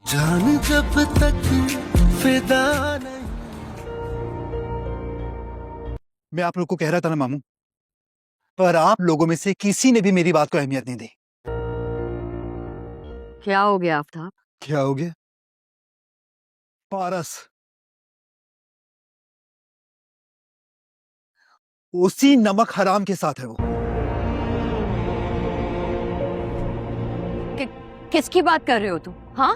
जान जब तक फिदा नहीं। मैं आप लोग को कह रहा था ना मामू, पर आप लोगों में से किसी ने भी मेरी बात को अहमियत नहीं दी। क्या हो गया आफ्ताब? क्या हो गया? पारस उसी नमक हराम के साथ है वो। किसकी बात कर रहे हो तुम? हाँ,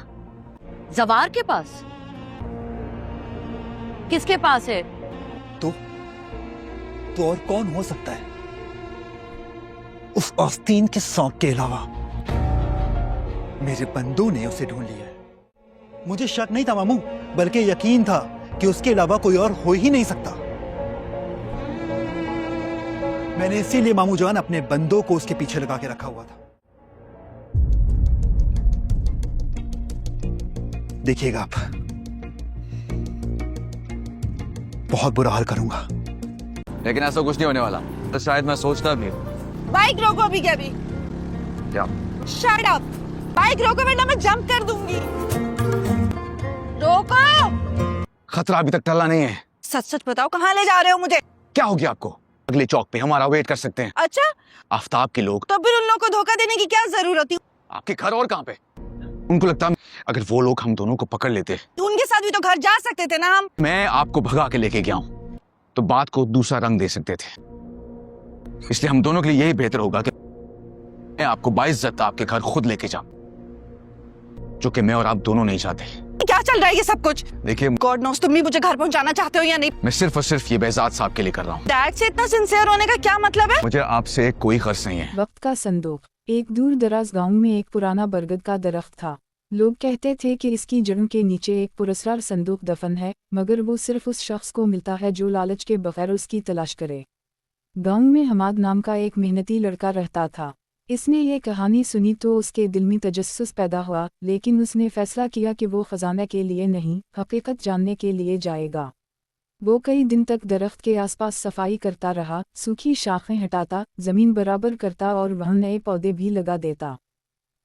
जवार के पास? किसके पास है? तो और कौन हो सकता है उस आस्तीन के सांप के अलावा? मेरे बंदों ने उसे ढूंढ लिया है। मुझे शक नहीं था मामू, बल्कि यकीन था कि उसके अलावा कोई और हो ही नहीं सकता। मैंने इसीलिए मामू जान अपने बंदों को उसके पीछे लगा के रखा हुआ था। देखिएगा आप, बहुत बुरा हाल करूंगा। लेकिन ऐसा कुछ नहीं होने वाला, तो शायद मैं सोचता भी। बाइक रोको अभी के अभी। क्या? Shut up. बाइक रोको वरना मैं जंप कर दूंगी। रोको। खतरा अभी तक टला नहीं है। सच सच बताओ, कहाँ ले जा रहे हो मुझे? क्या हो गया आपको? अगले चौक पे हमारा वेट कर सकते हैं। अच्छा, आफ्ताब के लोग। तो फिर उन लोगों को धोखा देने की क्या जरूरत थी? आपके घर और कहाँ पे? उनको लगता अगर वो लोग हम दोनों को पकड़ लेते तो उनके साथ भी तो घर जा सकते थे ना हम। मैं आपको भगा के लेके गया हूँ, तो बात को दूसरा रंग दे सकते थे। इसलिए हम दोनों के लिए यही बेहतर होगा कि मैं आपको बाइज्जत आपके घर खुद लेके जाऊं, जो कि मैं और आप दोनों नहीं चाहते। क्या चल रहा है ये सब कुछ? देखिए, गॉड नोस तुम भी मुझे घर पहुंचाना चाहते हो या नहीं? मैं सिर्फ और सिर्फ ये बेजाद साहब के लिए कर रहा हूँ। डैड से इतना सिंसियर होने का क्या मतलब है? मुझे आपसे कोई खर्च नहीं है। वक्त का संदूक। एक दूर दराज गांव में एक पुराना बरगद का दरख्त था। लोग कहते थे कि इसकी जड़ों के नीचे एक पुरस्कार संदूक दफन है, मगर वो सिर्फ उस शख्स को मिलता है जो लालच के बगैर उसकी तलाश करे। गांव में हमाद नाम का एक मेहनती लड़का रहता था। इसने ये कहानी सुनी तो उसके दिल में तजस्सुस पैदा हुआ, लेकिन उसने फैसला किया कि वो खजाना के लिए नहीं, हकीकत जानने के लिए जाएगा। वो कई दिन तक दरख्त के आसपास सफाई करता रहा, सूखी शाखें हटाता, जमीन बराबर करता और वहाँ नए पौधे भी लगा देता।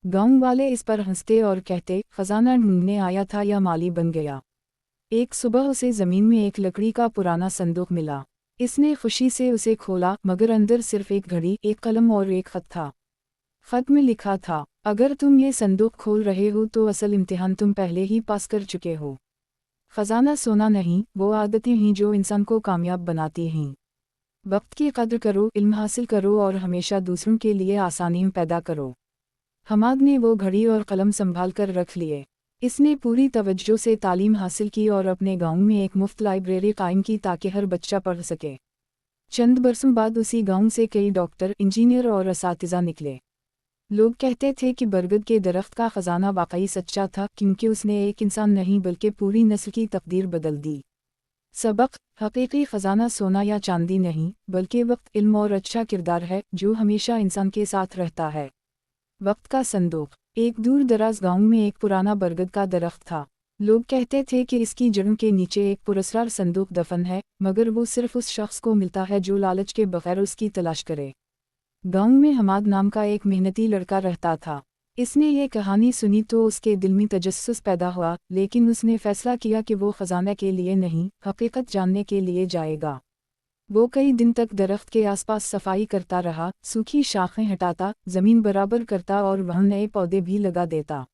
गांव वाले इस पर हंसते और कहते, खजाना ढूंढने आया था या माली बन गया। एक सुबह उसे जमीन में एक लकड़ी का पुराना संदूक मिला। इसने खुशी से उसे खोला, मगर अंदर सिर्फ एक घड़ी, एक कलम और एक खत था। खत में लिखा था, अगर तुम ये संदूक खोल रहे हो तो असल इम्तिहान तुम पहले ही पास कर चुके हो। खजाना सोना नहीं, वो आदतें हैं जो इंसान को कामयाब बनाती हैं। वक्त की कद्र करो, इल्म हासिल करो और हमेशा दूसरों के लिए आसानी पैदा करो। हमाद ने वो घड़ी और कलम संभाल कर रख लिए। इसने पूरी तवज्जो से तालीम हासिल की और अपने गांव में एक मुफ्त लाइब्रेरी कायम की ताकि हर बच्चा पढ़ सके। चंद बरसों बाद उसी गांव से कई डॉक्टर, इंजीनियर और असातिज़ा निकले। लोग कहते थे कि बरगद के दरख्त का खजाना वाकई सच्चा था, क्योंकि उसने एक इंसान नहीं बल्कि पूरी नस्ल की तकदीर बदल दी। सबक: हकीकी खजाना सोना या चांदी नहीं, बल्कि वक्त, इल्म और अच्छा किरदार है, जो हमेशा इंसान के साथ रहता है। वक्त का संदूक। एक दूर दराज गांव में एक पुराना बरगद का दरख्त था। लोग कहते थे कि इसकी जड़ों के नीचे एक पुरस्कार संदूक दफन है, मगर वो सिर्फ उस शख्स को मिलता है जो लालच के बगैर उसकी तलाश करे। गांव में हमाद नाम का एक मेहनती लड़का रहता था। इसने ये कहानी सुनी तो उसके दिल में तजस्सुस पैदा हुआ, लेकिन उसने फैसला किया कि वो खजाना के लिए नहीं, हकीकत जानने के लिए जाएगा। वो कई दिन तक दरख्त के आसपास सफाई करता रहा, सूखी शाखें हटाता, जमीन बराबर करता और वहाँ नए पौधे भी लगा देता।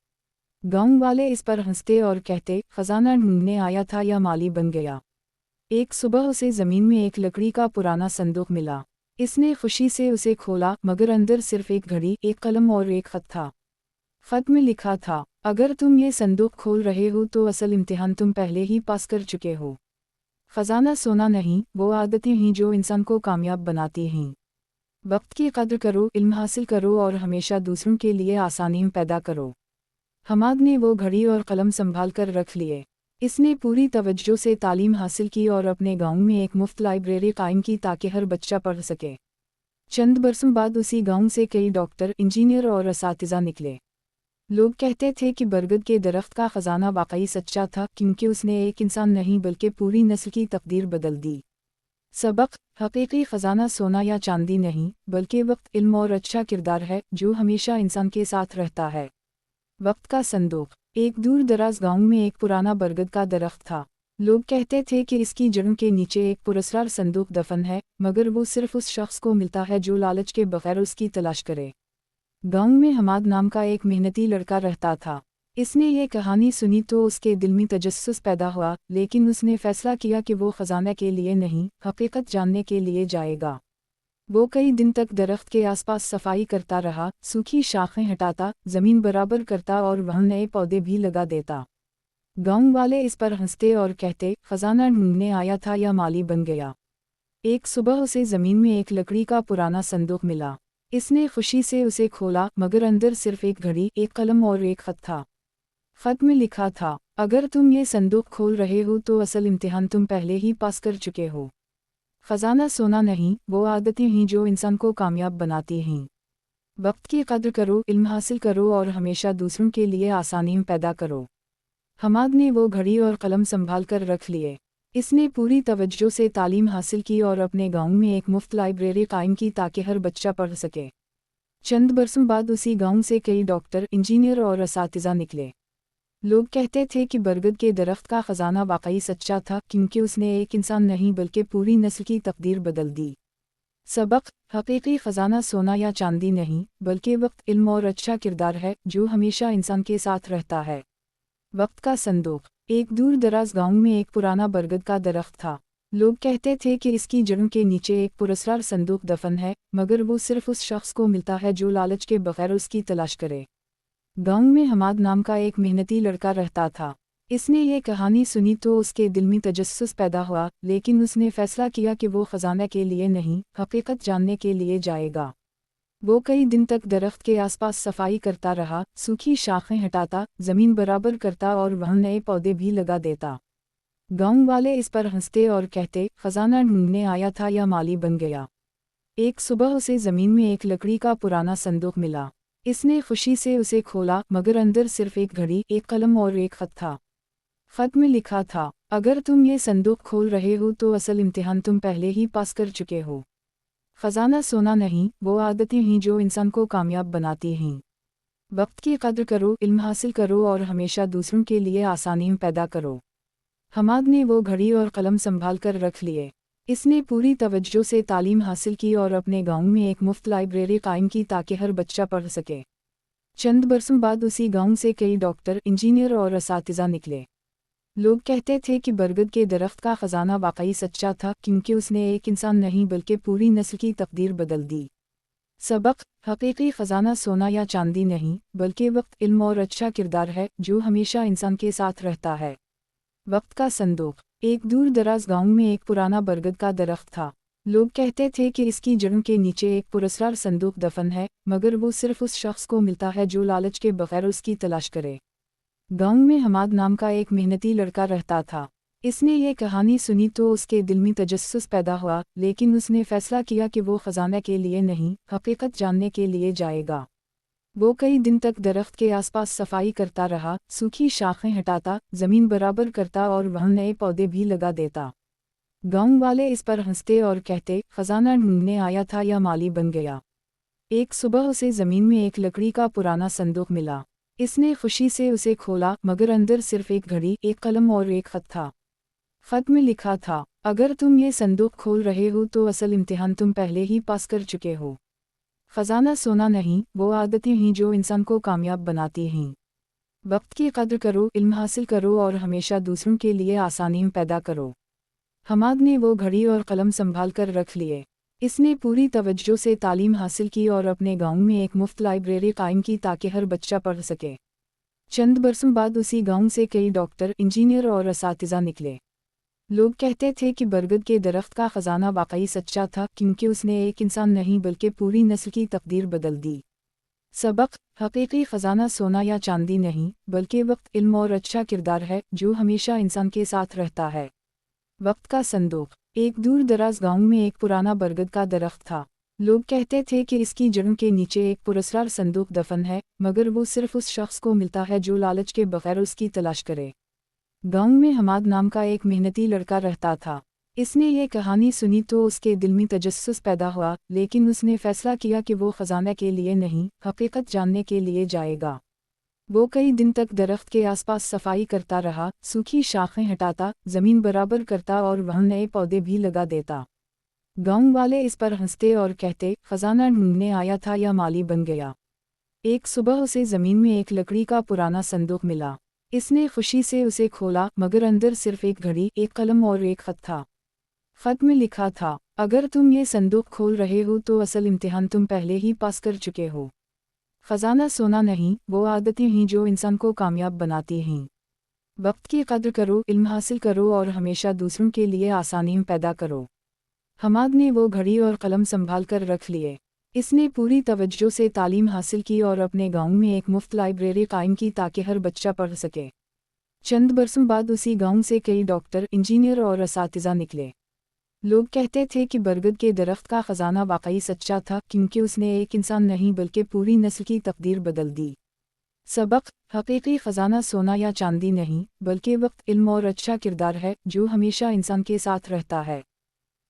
गांव वाले इस पर हंसते और कहते, खजाना ढूंढने आया था या माली बन गया। एक सुबह उसे जमीन में एक लकड़ी का पुराना संदूक मिला। इसने खुशी से उसे खोला, मगर अंदर सिर्फ एक घड़ी, एक कलम और एक खत था। खत में लिखा था, अगर तुम ये संदूक खोल रहे हो तो असल इम्तिहान तुम पहले ही पास कर चुके हो। खजाना सोना नहीं, वो आदतें हैं जो इंसान को कामयाब बनाती हैं। वक्त की कद्र करो, इल्म हासिल करो और हमेशा दूसरों के लिए आसानी पैदा करो। हमाद ने वो घड़ी और कलम संभाल कर रख लिए। इसने पूरी तवज्जो से तालीम हासिल की और अपने गांव में एक मुफ्त लाइब्रेरी कायम की ताकि हर बच्चा पढ़ सके। चंद बरसों बाद उसी गांव से कई डॉक्टर, इंजीनियर और असातिज़ा निकले। लोग कहते थे कि बरगद के दरख्त का खजाना वाकई सच्चा था, क्योंकि उसने एक इंसान नहीं बल्कि पूरी नस्ल की तकदीर बदल दी। सबक: हकीकी ख़जाना सोना या चांदी नहीं, बल्कि वक्त, इल्म और अच्छा किरदार है जो हमेशा इंसान के साथ रहता है। वक्त का संदूक। एक दूर दराज गांव में एक पुराना बरगद का दरख्त था। लोग कहते थे कि इसकी जड़ों के नीचे एक पुरस्कार संदूक दफन है, मगर वो सिर्फ उस शख्स को मिलता है जो लालच के बगैर उसकी तलाश करे। गांव में हमाद नाम का एक मेहनती लड़का रहता था। इसने ये कहानी सुनी तो उसके दिल में तजस्सुस पैदा हुआ, लेकिन उसने फैसला किया कि वो ख़जाना के लिए नहीं, हकीकत जानने के लिए जाएगा। वो कई दिन तक दरख्त के आसपास सफाई करता रहा, सूखी शाखें हटाता, ज़मीन बराबर करता और वहाँ नए पौधे भी लगा देता। गांव वाले इस पर हंसते और कहते, ख़जाना ढूंढने आया था या माली बन गया। एक सुबह उसे ज़मीन में एक लकड़ी का पुराना संदूक मिला। इसने खुशी से उसे खोला, मगर अंदर सिर्फ एक घड़ी, एक कलम और एक ख़त था। ख़त में लिखा था, अगर तुम ये संदूक खोल रहे हो तो असल इम्तिहान तुम पहले ही पास कर चुके हो। ख़जाना सोना नहीं, वो आदतें हैं जो इंसान को कामयाब बनाती हैं। वक्त की कद्र करो, इल्म हासिल करो और हमेशा दूसरों के लिए आसानी पैदा करो। हमाद ने वो घड़ी और कलम संभाल कर रख लिए। इसने पूरी तवज्जो से तालीम हासिल की और अपने गांव में एक मुफ्त लाइब्रेरी कायम की ताकि हर बच्चा पढ़ सके। चंद बरसों बाद उसी गांव से कई डॉक्टर, इंजीनियर और असातिज़ा निकले। लोग कहते थे कि बरगद के दरख्त का ख़जाना वाकई सच्चा था, क्योंकि उसने एक इंसान नहीं बल्कि पूरी नस्ल की तकदीर बदल दी। सबक। हकीकी ख़जाना सोना या चांदी नहीं, बल्कि वक्त, इल्म और अच्छा किरदार है जो हमेशा इंसान के साथ रहता है। वक्त का संदूक। एक दूर दराज गांव में एक पुराना बरगद का दरख्त था। लोग कहते थे कि इसकी जड़ों के नीचे एक पुरस्कार संदूक दफन है, मगर वो सिर्फ उस शख्स को मिलता है जो लालच के बगैर उसकी तलाश करे। गांव में हमाद नाम का एक मेहनती लड़का रहता था। इसने ये कहानी सुनी तो उसके दिल में तजस्सुस पैदा हुआ, लेकिन उसने फैसला किया कि वो ख़जाना के लिए नहीं, हकीकत जानने के लिए जाएगा। वो कई दिन तक दरख्त के आसपास सफाई करता रहा, सूखी शाखें हटाता, ज़मीन बराबर करता और वहाँ नए पौधे भी लगा देता। गांव वाले इस पर हंसते और कहते, ख़जाना ढूंढने आया था या माली बन गया। एक सुबह उसे ज़मीन में एक लकड़ी का पुराना संदूक मिला। इसने खुशी से उसे खोला, मगर अंदर सिर्फ एक घड़ी, एक कलम और एक ख़त था। ख़त में लिखा था, अगर तुम ये संदूक खोल रहे हो तो असल इम्तिहान तुम पहले ही पास कर चुके हो। ख़जाना सोना नहीं, वो आदतें हैं जो इंसान को कामयाब बनाती हैं। वक्त की कद्र करो, इल्म हासिल करो और हमेशा दूसरों के लिए आसानी पैदा करो। हमाद ने वो घड़ी और कलम संभाल कर रख लिए। इसने पूरी तवज्जो से तालीम हासिल की और अपने गांव में एक मुफ्त लाइब्रेरी कायम की ताकि हर बच्चा पढ़ सके। चंद बरसों बाद उसी गांव से कई डॉक्टर, इंजीनियर और असातिज़ा निकले। लोग कहते थे कि बरगद के दरख्त का ख़जाना वाकई सच्चा था, क्योंकि उसने एक इंसान नहीं बल्कि पूरी नस्ल की तकदीर बदल दी। सबक। हकीकी ख़जाना सोना या चांदी नहीं, बल्कि वक्त, इल्म और अच्छा किरदार है जो हमेशा इंसान के साथ रहता है। वक्त का संदूक। एक दूर दराज गांव में एक पुराना बरगद का दरख्त था। लोग कहते थे कि इसकी जड़ों के नीचे एक पुरस्कार संदूक दफन है, मगर वो सिर्फ उस शख्स को मिलता है जो लालच के बगैर उसकी तलाश करे। गांव में हमाद नाम का एक मेहनती लड़का रहता था। इसने ये कहानी सुनी तो उसके दिल में तजस्सुस पैदा हुआ, लेकिन उसने फैसला किया कि वो ख़जाना के लिए नहीं, हकीकत जानने के लिए जाएगा। वो कई दिन तक दरख्त के आसपास सफाई करता रहा, सूखी शाखें हटाता, ज़मीन बराबर करता और वहाँ नए पौधे भी लगा देता। गांव वाले इस पर हंसते और कहते, ख़जाना ढूंढने आया था या माली बन गया। एक सुबह उसे ज़मीन में एक लकड़ी का पुराना संदूक मिला। इसने खुशी से उसे खोला, मगर अंदर सिर्फ एक घड़ी, एक कलम और एक ख़त था। ख़त में लिखा था, अगर तुम ये संदूक खोल रहे हो तो असल इम्तिहान तुम पहले ही पास कर चुके हो। ख़जाना सोना नहीं, वो आदतें हैं जो इंसान को कामयाब बनाती हैं। वक्त की कद्र करो, इल्म हासिल करो और हमेशा दूसरों के लिए आसानी पैदा करो। हमाद ने वो घड़ी और कलम संभाल कर रख लिए। इसने पूरी तवज्जो से तालीम हासिल की और अपने गांव में एक मुफ्त लाइब्रेरी कायम की ताकि हर बच्चा पढ़ सके। चंद बरसों बाद उसी गांव से कई डॉक्टर, इंजीनियर और असातिज़ा निकले। लोग कहते थे कि बरगद के दरख्त का ख़जाना वाकई सच्चा था, क्योंकि उसने एक इंसान नहीं बल्कि पूरी नस्ल की तकदीर बदल दी। सबक। हकीकी ख़जाना सोना या चांदी नहीं, बल्कि वक्त, इल्म और अच्छा किरदार है जो हमेशा इंसान के साथ रहता है। वक्त का संदूक। एक दूर दराज गांव में एक पुराना बरगद का दरख्त था। लोग कहते थे कि इसकी जड़ों के नीचे एक पुरस्कार संदूक दफन है, मगर वो सिर्फ उस शख्स को मिलता है जो लालच के बगैर उसकी तलाश करे। गांव में हमाद नाम का एक मेहनती लड़का रहता था। اس نے یہ کہانی سنی تو اس کے دل میں تجسس پیدا ہوا، لیکن اس نے فیصلہ کیا کہ وہ خزانہ کے لیے نہیں، حقیقت جاننے کے لیے جائے گا۔ وہ کئی دن تک درخت کے آس پاس صفائی کرتا رہا، سوکھی شاخیں ہٹاتا، زمین برابر کرتا اور وہاں نئے پودے بھی لگا دیتا۔ گاؤں والے اس پر ہنستے اور کہتے، خزانہ ڈھونڈنے آیا تھا یا مالی بن گیا۔ ایک صبح اسے زمین میں ایک لکڑی کا پرانا صندوق ملا۔ اس نے خوشی سے اسے کھولا، مگر اندر صرف ایک گھڑی، ایک قلم اور ایک خط تھا۔ خط میں لکھا تھا، اگر تم یہ صندوق کھول رہے ہو تو اصل امتحان تم پہلے ہی پاس کر چکے ہو۔ خزانہ سونا نہیں، وہ عادتیں ہیں جو انسان کو کامیاب بناتی ہیں۔ وقت کی قدر کرو، علم حاصل کرو اور ہمیشہ دوسروں کے لیے آسانیاں پیدا کرو۔ حماد نے وہ گھڑی اور قلم سنبھال کر رکھ لیے۔ اس نے پوری توجہ سے تعلیم حاصل کی اور اپنے گاؤں میں ایک مفت لائبریری قائم کی تاکہ ہر بچہ پڑھ سکے۔ چند برسوں بعد اسی گاؤں سے کئی ڈاکٹر، انجینئر اور اساتذہ نکلے۔ لوگ کہتے تھے کہ برگد کے درخت کا خزانہ واقعی سچا تھا، کیونکہ اس نے ایک انسان نہیں بلکہ پوری نسل کی تقدیر بدل دی۔ سبق: حقیقی خزانہ سونا یا چاندی نہیں، بلکہ وقت، علم اور اچھا کردار ہے جو ہمیشہ انسان کے ساتھ رہتا ہے۔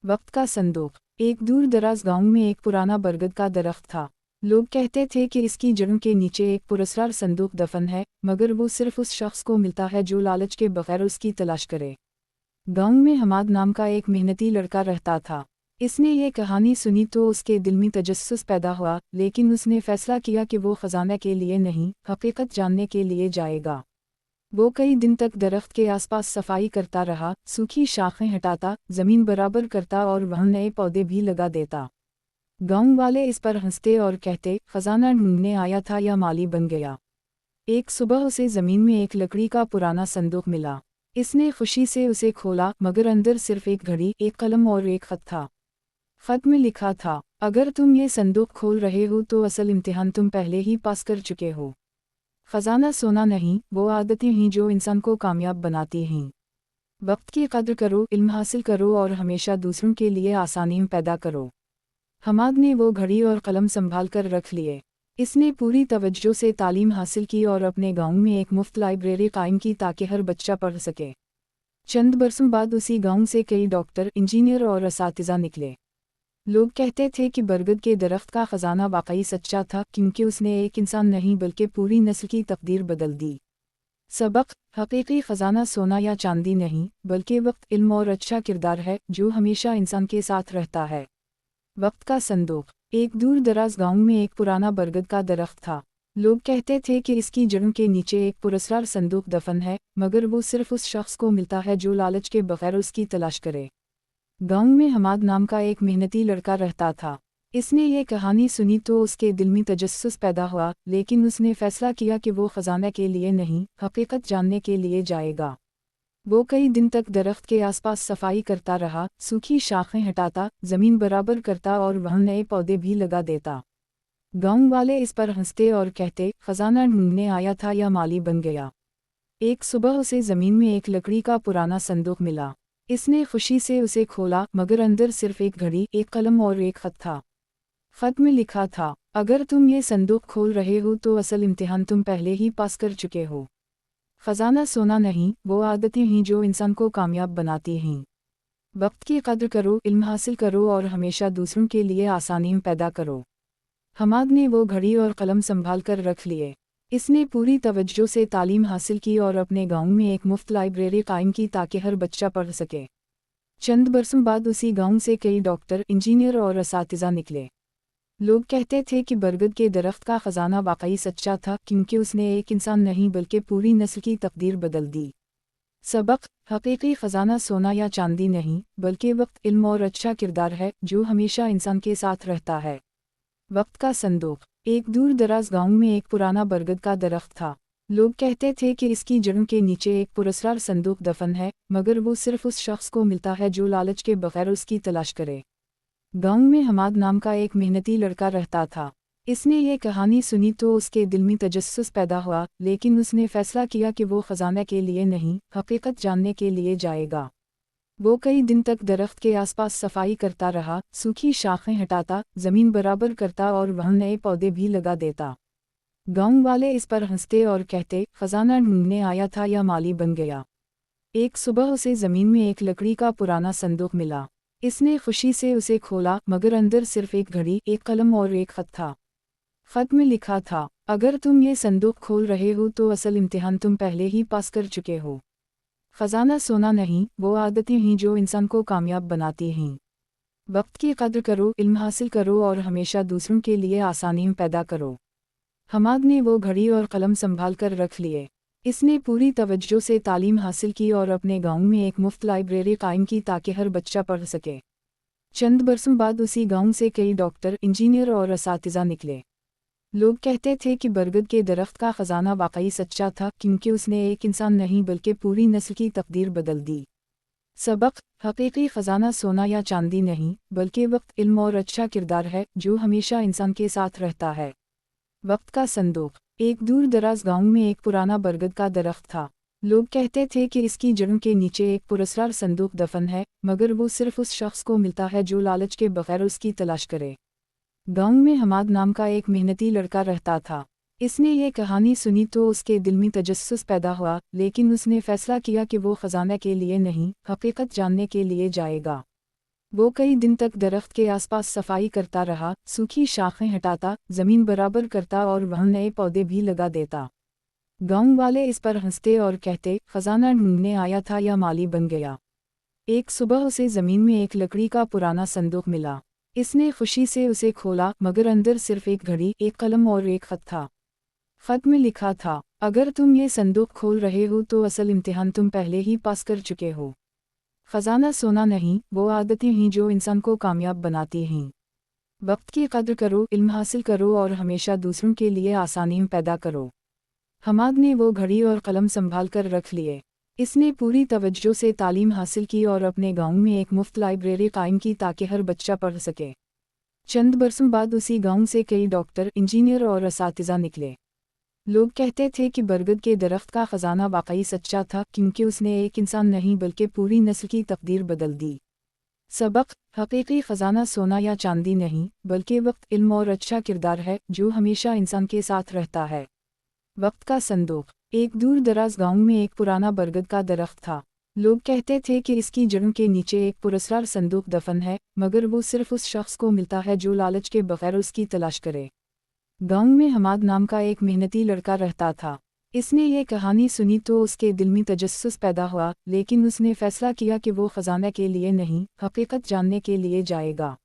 وقت کا صندوق۔ ایک دور دراز گاؤں میں ایک پرانا برگد کا درخت تھا۔ لوگ کہتے تھے کہ اس کی جڑوں کے نیچے ایک پراسرار صندوق دفن ہے، مگر وہ صرف اس شخص کو ملتا ہے جو لالچ کے بغیر اس کی تلاش کرے۔ گاؤں میں حماد نام کا ایک محنتی لڑکا رہتا تھا۔ اس نے یہ کہانی سنی تو اس کے دل میں تجسس پیدا ہوا، لیکن اس نے فیصلہ کیا کہ وہ خزانہ کے لیے نہیں، حقیقت جاننے کے لیے جائے گا۔ وہ کئی دن تک درخت کے آس پاس صفائی کرتا رہا، سوکھی شاخیں ہٹاتا، زمین برابر کرتا اور وہاں نئے پودے بھی لگا دیتا۔ گاؤں والے اس پر ہنستے اور کہتے، خزانہ ڈھونڈنے آیا تھا یا مالی بن گیا۔ ایک صبح اسے زمین میں ایک لکڑی کا پرانا صندوق ملا۔ اس نے خوشی سے اسے کھولا، مگر اندر صرف ایک گھڑی، ایک قلم اور ایک خط تھا۔ خط میں لکھا تھا، اگر تم یہ صندوق کھول رہے ہو تو اصل امتحان تم پہلے ہی پاس کر چکے ہو۔ خزانہ سونا نہیں، وہ عادتیں ہیں جو انسان کو کامیاب بناتی ہیں۔ وقت کی قدر کرو، علم حاصل کرو اور ہمیشہ دوسروں کے لیے آسانیاں پیدا کرو۔ حماد نے وہ گھڑی اور قلم سنبھال کر رکھ لیے۔ اس نے پوری توجہ سے تعلیم حاصل کی اور اپنے گاؤں میں ایک مفت لائبریری قائم کی تاکہ ہر بچہ پڑھ سکے۔ چند برسوں بعد اسی گاؤں سے کئی ڈاکٹر، انجینئر اور اساتذہ نکلے۔ لوگ کہتے تھے کہ برگد کے درخت کا خزانہ واقعی سچا تھا، کیونکہ اس نے ایک انسان نہیں بلکہ پوری نسل کی تقدیر بدل دی۔ سبق: حقیقی خزانہ سونا یا چاندی نہیں، بلکہ وقت، علم اور اچھا کردار ہے جو ہمیشہ انسان کے ساتھ رہتا ہے۔ وقت کا صندوق۔ ایک دور دراز گاؤں میں ایک پرانا برگد کا درخت تھا۔ لوگ کہتے تھے کہ اس کی جڑوں کے نیچے ایک پراسرار صندوق دفن ہے، مگر وہ صرف اس شخص کو ملتا ہے جو لالچ کے بغیر اس کی تلاش کرے۔ گاؤں میں حماد نام کا ایک محنتی لڑکا رہتا تھا۔ اس نے یہ کہانی سنی تو اس کے دل میں تجسس پیدا ہوا، لیکن اس نے فیصلہ کیا کہ وہ خزانہ کے لیے نہیں، حقیقت جاننے کے لیے جائے گا۔ وہ کئی دن تک درخت کے آس پاس صفائی کرتا رہا، سوکھی شاخیں ہٹاتا، زمین برابر کرتا اور وہاں نئے پودے بھی لگا دیتا۔ گاؤں والے اس پر ہنستے اور کہتے، خزانہ ڈھونڈنے آیا تھا یا مالی بن گیا۔ ایک صبح اسے زمین میں ایک لکڑی کا پرانا صندوق ملا۔ اس نے خوشی سے اسے کھولا، مگر اندر صرف ایک گھڑی، ایک قلم اور ایک خط تھا۔ خط میں لکھا تھا، اگر تم یہ صندوق کھول رہے ہو تو اصل امتحان تم پہلے ہی پاس کر چکے ہو۔ خزانہ سونا نہیں، وہ عادتیں ہیں جو انسان کو کامیاب بناتی ہیں۔ وقت کی قدر کرو، علم حاصل کرو اور ہمیشہ دوسروں کے لیے آسانیاں پیدا کرو۔ حماد نے وہ گھڑی اور قلم سنبھال کر رکھ لیے۔ اس نے پوری توجہ سے تعلیم حاصل کی اور اپنے گاؤں میں ایک مفت لائبریری قائم کی تاکہ ہر بچہ پڑھ سکے۔ چند برسوں بعد اسی گاؤں سے کئی ڈاکٹر، انجینئر اور اساتذہ نکلے۔ لوگ کہتے تھے کہ برگد کے درخت کا خزانہ واقعی سچا تھا، کیونکہ اس نے ایک انسان نہیں بلکہ پوری نسل کی تقدیر بدل دی۔ سبق: حقیقی خزانہ سونا یا چاندی نہیں، بلکہ وقت، علم اور اچھا کردار ہے جو ہمیشہ انسان کے ساتھ رہتا ہے۔ وقت کا صندوق۔ ایک دور دراز گاؤں میں ایک پرانا برگد کا درخت تھا۔ لوگ کہتے تھے کہ اس کی جڑوں کے نیچے ایک پراسرار صندوق دفن ہے، مگر وہ صرف اس شخص کو ملتا ہے جو لالچ کے بغیر اس کی تلاش کرے۔ گاؤں میں حماد نام کا ایک محنتی لڑکا رہتا تھا۔ اس نے یہ کہانی سنی تو اس کے دل میں تجسس پیدا ہوا، لیکن اس نے فیصلہ کیا کہ وہ خزانہ کے لیے نہیں، حقیقت جاننے کے لیے جائے گا۔ وہ کئی دن تک درخت کے آس پاس صفائی کرتا رہا، سوکھی شاخیں ہٹاتا، زمین برابر کرتا اور وہاں نئے پودے بھی لگا دیتا۔ گاؤں والے اس پر ہنستے اور کہتے، خزانہ ڈھونڈنے آیا تھا یا مالی بن گیا۔ एक सुबह उसे जमीन में एक लकड़ी का पुराना संदूक मिला। इसने खुशी से उसे खोला, मगर अंदर सिर्फ एक घड़ी, एक कलम और एक खत था। खत में लिखा था, अगर तुम ये संदूक खोल रहे हो तो असल इम्तिहान तुम पहले ही पास कर चुके हो। खजाना सोना नहीं, वो आदतें हैं जो इंसान को कामयाब बनाती हैं। वक्त की कद्र करो, इल्म हासिल करो और हमेशा दूसरों के लिए आसानी पैदा करो। हमाद ने वो घड़ी और कलम संभाल कर रख लिए। इसने पूरी तवज्जो से तालीम हासिल की और अपने गांव में एक मुफ्त लाइब्रेरी कायम की ताकि हर बच्चा पढ़ सके। चंद बरसों बाद उसी गांव से कई डॉक्टर, इंजीनियर और असातिज़ा निकले। लोग कहते थे कि बरगद के दरख्त का खजाना वाकई सच्चा था, क्योंकि उसने एक इंसान नहीं बल्कि पूरी नस्ल की तकदीर बदल दी। सबक: हकीकी खजाना सोना या चांदी नहीं, बल्कि वक्त, इल्म और अच्छा किरदार है जो हमेशा इंसान के साथ रहता है। वक्त का संदूक। एक दूर दराज गांव में एक पुराना बरगद का दरख्त था। लोग कहते थे कि इसकी जड़ों के नीचे एक पुरस्कार संदूक दफन है, मगर वो सिर्फ उस शख्स को मिलता है जो लालच के बगैर उसकी तलाश करे। गांव में हमाद नाम का एक मेहनती लड़का रहता था। इसने ये कहानी सुनी तो उसके दिल में तजस्सुस पैदा हुआ, लेकिन उसने फैसला किया कि वो खजाना के लिए नहीं, हकीकत जानने के लिए जाएगा। वो कई दिन तक दरख्त के आसपास सफाई करता रहा, सूखी शाखें हटाता, जमीन बराबर करता और वहाँ नए पौधे भी लगा देता। गांव वाले इस पर हंसते और कहते, खजाना ढूंढने आया था या माली बन गया। एक सुबह उसे जमीन में एक लकड़ी का पुराना संदूक मिला। इसने खुशी से उसे खोला, मगर अंदर सिर्फ एक घड़ी, एक कलम और एक खत था। खत में लिखा था, अगर तुम ये संदूक खोल रहे हो तो असल इम्तिहान तुम पहले ही पास कर चुके हो। खजाना सोना नहीं, वो आदतें हैं जो इंसान को कामयाब बनाती हैं। वक्त की कद्र करो, इल्म हासिल करो और हमेशा दूसरों के लिए आसानी पैदा करो। हमाद ने वो घड़ी और कलम संभाल कर रख लिए। इसने पूरी तवज्जो से तालीम हासिल की और अपने गांव में एक मुफ्त लाइब्रेरी कायम की ताकि हर बच्चा पढ़ सके। चंद बरसों बाद उसी गांव से कई डॉक्टर, इंजीनियर और असातिज़ा निकले। लोग कहते थे कि बरगद के दरख्त का खजाना वाकई सच्चा था, क्योंकि उसने एक इंसान नहीं बल्कि पूरी नस्ल की तकदीर बदल दी। सबक: हकीकी खजाना सोना या चांदी नहीं, बल्कि वक्त, इल्म और अच्छा किरदार है जो हमेशा इंसान के साथ रहता है। वक्त का संदूक। एक दूर दराज गांव में एक पुराना बरगद का दरख्त था। लोग कहते थे कि इसकी जड़ों के नीचे एक पुरस्कार संदूक दफन है, मगर वो सिर्फ उस शख्स को मिलता है जो लालच के बगैर उसकी तलाश करे। गांव में हमाद नाम का एक मेहनती लड़का रहता था। इसने ये कहानी सुनी तो उसके दिल में तजस्सुस पैदा हुआ, लेकिन उसने फैसला किया कि वो खजाना के लिए नहीं, हकीकत जानने के लिए जाएगा।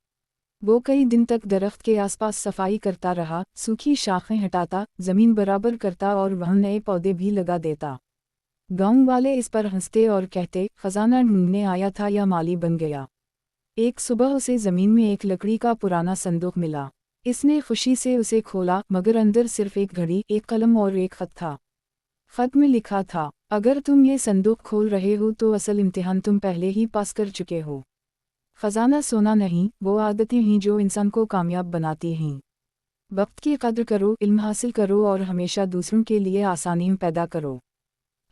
वो कई दिन तक दरख्त के आसपास सफाई करता रहा, सूखी शाखें हटाता, जमीन बराबर करता और वहाँ नए पौधे भी लगा देता। गांव वाले इस पर हंसते और कहते, खजाना ढूंढने आया था या माली बन गया। एक सुबह उसे जमीन में एक लकड़ी का पुराना संदूक मिला। इसने खुशी से उसे खोला, मगर अंदर सिर्फ एक घड़ी, एक कलम और एक खत था। खत में लिखा था, अगर तुम ये संदूक खोल रहे हो तो असल इम्तिहान तुम पहले ही पास कर चुके हो। खजाना सोना नहीं, वो आदतें हैं जो इंसान को कामयाब बनाती हैं। वक्त की कद्र करो, इल्म हासिल करो और हमेशा दूसरों के लिए आसानी पैदा करो।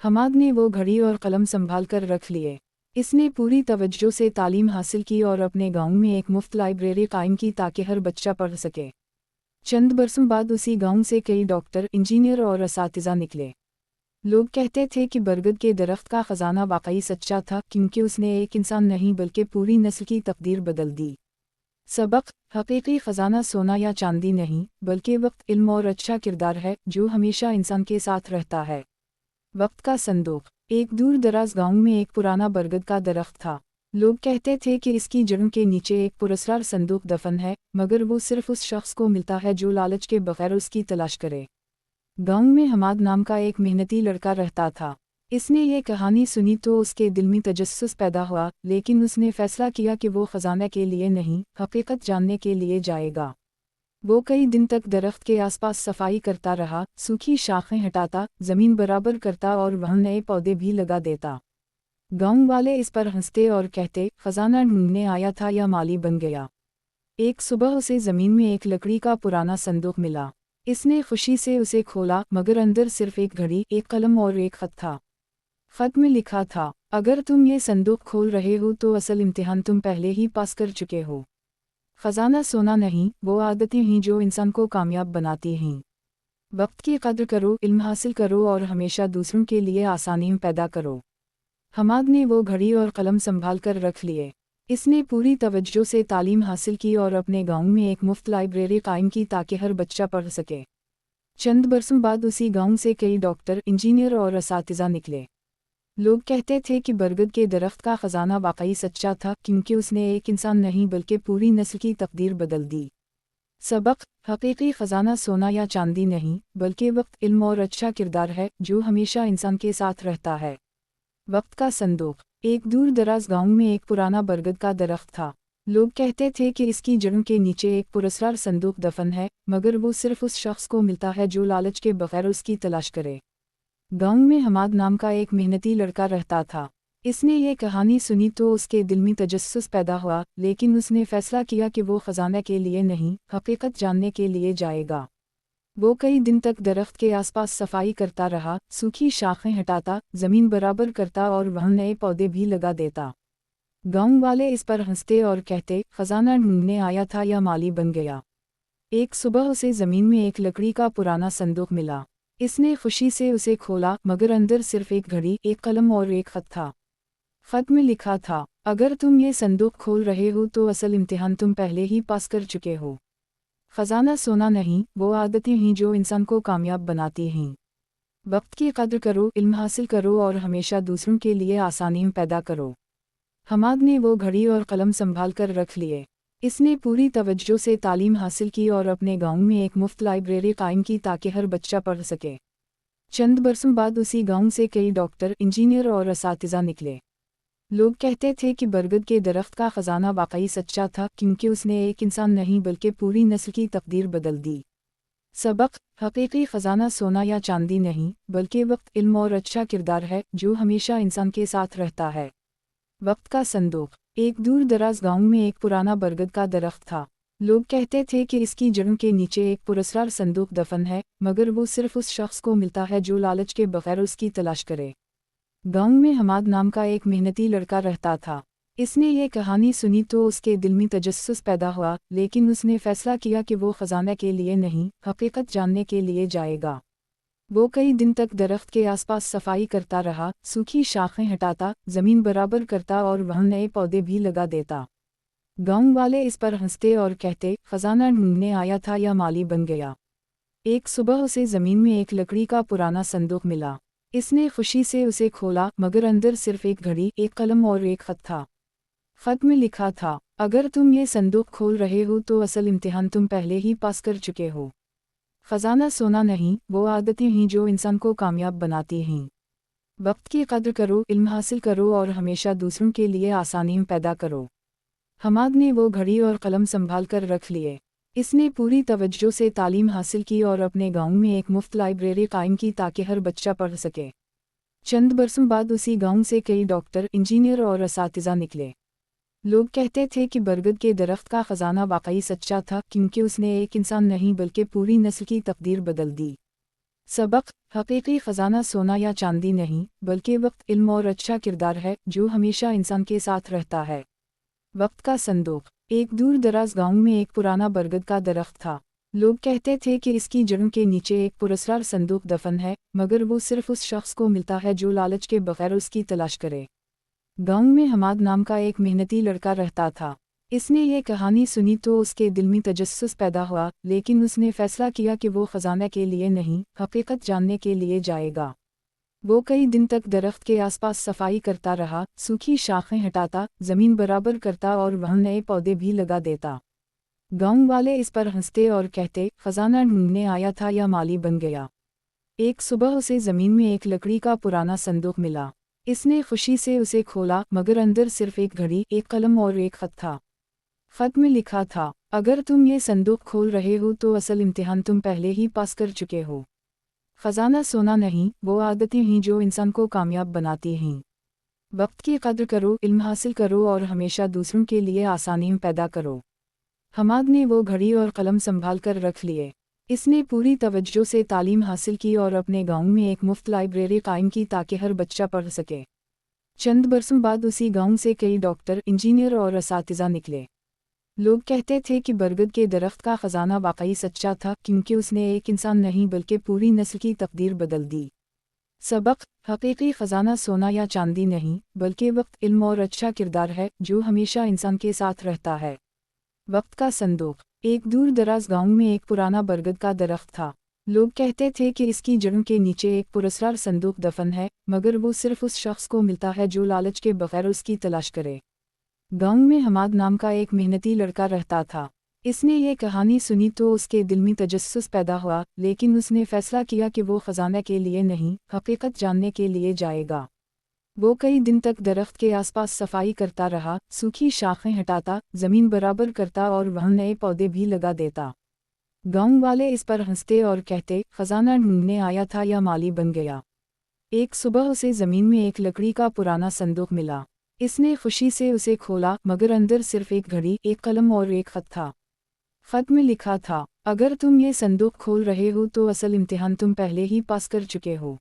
हमाद ने वो घड़ी और कलम संभाल कर रख लिए। इसने पूरी तवज्जो से तालीम हासिल की और अपने गांव में एक मुफ्त लाइब्रेरी कायम की ताकि हर बच्चा पढ़ सके। चंद बरसों बाद उसी गांव से कई डॉक्टर, इंजीनियर और असातिज़ा निकले। लोग कहते थे कि बरगद के दरख्त का खजाना वाकई सच्चा था, क्योंकि उसने एक इंसान नहीं बल्कि पूरी नस्ल की तकदीर बदल दी। सबक: हकीकी खजाना सोना या चांदी नहीं, बल्कि वक्त, इल्म और अच्छा किरदार है जो हमेशा इंसान के साथ रहता है। वक्त का संदूक। एक दूर दराज गांव में एक पुराना बरगद का दरख्त था। लोग कहते थे कि इसकी जड़ों के नीचे एक पुरस्कार संदूक दफन है, मगर वो सिर्फ उस शख्स को मिलता है जो लालच के बगैर उसकी तलाश करे। गांव में हमाद नाम का एक मेहनती लड़का रहता था। इसने ये कहानी सुनी तो उसके दिल में तजस्सुस पैदा हुआ, लेकिन उसने फैसला किया कि वो खजाना के लिए नहीं, हकीकत जानने के लिए जाएगा। वो कई दिन तक दरख्त के आसपास सफाई करता रहा, सूखी शाखें हटाता, जमीन बराबर करता और वहाँ नए पौधे भी लगा देता। गांव वाले इस पर हंसते और कहते, खजाना ढूंढने आया था या माली बन गया। एक सुबह उसे जमीन में एक लकड़ी का पुराना संदूक मिला। इसने खुशी से उसे खोला, मगर अंदर सिर्फ एक घड़ी, एक कलम और एक खत था। खत में लिखा था, अगर तुम ये संदूक खोल रहे हो तो असल इम्तिहान तुम पहले ही पास कर चुके हो। खजाना सोना नहीं, वो आदतें हैं जो इंसान को कामयाब बनाती हैं। वक्त की कद्र करो, इल्म हासिल करो और हमेशा दूसरों के लिए आसानी पैदा करो। हमाद ने वो घड़ी और कलम संभाल कर रख लिए। इसने पूरी तवज्जो से तालीम हासिल की और अपने गांव में एक मुफ्त लाइब्रेरी कायम की ताकि हर बच्चा पढ़ सके। चंद बरसों बाद उसी गांव से कई डॉक्टर, इंजीनियर और असातिज़ा निकले। लोग कहते थे कि बरगद के दरख्त का ख़जाना वाकई सच्चा था, क्योंकि उसने एक इंसान नहीं बल्कि पूरी नस्ल की तकदीर बदल दी। सबक: हकीकी ख़जाना सोना या चांदी नहीं, बल्कि वक्त, इल्म और अच्छा किरदार है जो हमेशा इंसान के साथ रहता है। वक्त का संदूक। एक दूर दराज गांव में एक पुराना बरगद का दरख्त था। लोग कहते थे कि इसकी जड़ों के नीचे एक पुरस्कार संदूक दफन है, मगर वो सिर्फ उस शख्स को मिलता है जो लालच के बगैर उसकी तलाश करे। गांव में हमाद नाम का एक मेहनती लड़का रहता था। इसने ये कहानी सुनी तो उसके दिल में तजस्सुस पैदा हुआ, लेकिन उसने फैसला किया कि वो ख़जाने के लिए नहीं, हकीकत जानने के लिए जाएगा। वो कई दिन तक दरख्त के आसपास सफाई करता रहा, सूखी शाखें हटाता, ज़मीन बराबर करता और वहाँ नए पौधे भी लगा देता। गांव वाले इस पर हंसते और कहते, ख़जाना ढूंढने आया था या माली बन गया। एक सुबह उसे ज़मीन में एक लकड़ी का पुराना संदूक मिला। इसने खुशी से उसे खोला, मगर अंदर सिर्फ एक घड़ी, एक कलम और एक ख़त था। ख़त में लिखा था, अगर तुम ये संदूक खोल रहे हो तो असल इम्तिहान तुम पहले ही पास कर चुके हो। ख़जाना सोना नहीं, वो आदतें हैं जो इंसान को कामयाब बनाती हैं। वक्त की कद्र करो, इल्म हासिल करो और हमेशा दूसरों के लिए आसानी पैदा करो। हमाद ने वो घड़ी और कलम संभाल कर रख लिए। इसने पूरी तवज्जो से तालीम हासिल की और अपने गांव में एक मुफ्त लाइब्रेरी कायम की ताकि हर बच्चा पढ़ सके। चंद बरसों बाद उसी गांव से कई डॉक्टर, इंजीनियर और असातिज़ा निकले। लोग कहते थे कि बरगद के दरख्त का ख़जाना वाकई सच्चा था, क्योंकि उसने एक इंसान नहीं बल्कि पूरी नस्ल की तकदीर बदल दी। सबक: हकीकी ख़जाना सोना या चांदी नहीं, बल्कि वक्त, इल्म और अच्छा किरदार है जो हमेशा इंसान के साथ रहता है। वक्त का संदूक। एक दूर दराज गांव में एक पुराना बरगद का दरख्त था। लोग कहते थे कि इसकी जड़ों के नीचे एक पुरस्कार संदूक दफन है, मगर वो सिर्फ उस शख्स को मिलता है जो लालच के बगैर उसकी तलाश करे। गांव में हमाद नाम का एक मेहनती लड़का रहता था। इसने ये कहानी सुनी तो उसके दिल में तजस्सुस पैदा हुआ, लेकिन उसने फैसला किया कि वो ख़जाने के लिए नहीं, हकीकत जानने के लिए जाएगा। वो कई दिन तक दरख्त के आसपास सफाई करता रहा, सूखी शाखें हटाता, ज़मीन बराबर करता और वहाँ नए पौधे भी लगा देता। गांव वाले इस पर हंसते और कहते, ख़जाना ढूंढने आया था या माली बन गया। एक सुबह उसे ज़मीन में एक लकड़ी का पुराना संदूक मिला। इसने खुशी से उसे खोला, मगर अंदर सिर्फ एक घड़ी, एक कलम और एक ख़त था। ख़त में लिखा था, अगर तुम ये संदूक खोल रहे हो तो असल इम्तिहान तुम पहले ही पास कर चुके हो। ख़जाना सोना नहीं, वो आदतें हैं जो इंसान को कामयाब बनाती हैं। वक्त की कद्र करो, इल्म हासिल करो और हमेशा दूसरों के लिए आसानी पैदा करो। हमाद ने वो घड़ी और कलम संभाल कर रख लिए। इसने पूरी तवज्जो से तालीम हासिल की और अपने गांव में एक मुफ्त लाइब्रेरी कायम की ताकि हर बच्चा पढ़ सके। चंद बरसों बाद उसी गांव से कई डॉक्टर, इंजीनियर और असातिज़ा निकले। लोग कहते थे कि बरगद के दरख्त का ख़जाना वाकई सच्चा था, क्योंकि उसने एक इंसान नहीं बल्कि पूरी नस्ल की तकदीर बदल दी। सबक: हकीकी ख़जाना सोना या चांदी नहीं, बल्कि वक्त, इल्म और अच्छा किरदार है जो हमेशा इंसान के साथ रहता है। वक्त का संदूक। एक दूर दराज गांव में एक पुराना बरगद का दरख्त था। लोग कहते थे कि इसकी जड़ों के नीचे एक पुरस्कार संदूक दफन है, मगर वो सिर्फ उस शख्स को मिलता है जो लालच के बगैर उसकी तलाश करे। गांव में हमाद नाम का एक मेहनती लड़का रहता था। इसने ये कहानी सुनी तो उसके दिल में तजस्सुस पैदा हुआ, लेकिन उसने फैसला किया कि वो ख़जाने के लिए नहीं, हकीकत जानने के लिए जाएगा। वो कई दिन तक दरख्त के आसपास सफाई करता रहा, सूखी शाखें हटाता, ज़मीन बराबर करता और वहाँ नए पौधे भी लगा देता। गांव वाले इस पर हंसते और कहते, ख़जाना ढूंढने आया था या माली बन गया। एक सुबह उसे ज़मीन में एक लकड़ी का पुराना संदूक मिला। इसने खुशी से उसे खोला, मगर अंदर सिर्फ एक घड़ी, एक कलम और एक ख़त था। ख़त में लिखा था, अगर तुम ये संदूक खोल रहे हो तो असल इम्तिहान तुम पहले ही पास कर चुके हो। ख़जाना सोना नहीं, वो आदतें हैं जो इंसान को कामयाब बनाती हैं। वक्त की कद्र करो, इल्म हासिल करो और हमेशा दूसरों के लिए आसानी पैदा करो। हमाद ने वो घड़ी और कलम संभाल कर रख लिए। इसने पूरी तवज्जो से तालीम हासिल की और अपने गांव में एक मुफ्त लाइब्रेरी कायम की ताकि हर बच्चा पढ़ सके। चंद बरसों बाद उसी गांव से कई डॉक्टर, इंजीनियर और असातिज़ा निकले। लोग कहते थे कि बरगद के दरख्त का ख़जाना वाकई सच्चा था, क्योंकि उसने एक इंसान नहीं बल्कि पूरी नस्ल की तकदीर बदल दी। सबक: हकीकी ख़जाना सोना या चांदी नहीं बल्कि वक्त, इल्म और अच्छा किरदार है जो हमेशा इंसान के साथ रहता है। वक्त का संदूक। एक दूर दराज गांव में एक पुराना बरगद का दरख्त था। लोग कहते थे कि इसकी जड़ों के नीचे एक पुरस्कार संदूक दफन है, मगर वो सिर्फ उस शख्स को मिलता है जो लालच के बगैर उसकी तलाश करे। गांव में हमाद नाम का एक मेहनती लड़का रहता था। इसने ये कहानी सुनी तो उसके दिल में तजस्सुस पैदा हुआ, लेकिन उसने फैसला किया कि वो खजाना के लिए नहीं, हकीकत जानने के लिए जाएगा। वो कई दिन तक दरख्त के आसपास सफाई करता रहा, सूखी शाखें हटाता, जमीन बराबर करता और वहाँ नए पौधे भी लगा देता। गांव वाले इस पर हंसते और कहते, खजाना ढूंढने आया था या माली बन गया। एक सुबह उसे जमीन में एक लकड़ी का पुराना संदूक मिला। इसने खुशी से उसे खोला, मगर अंदर सिर्फ एक घड़ी, एक कलम और एक खत था। खत में लिखा था, अगर तुम ये संदूक खोल रहे हो तो असल इम्तिहान तुम पहले ही पास कर चुके हो।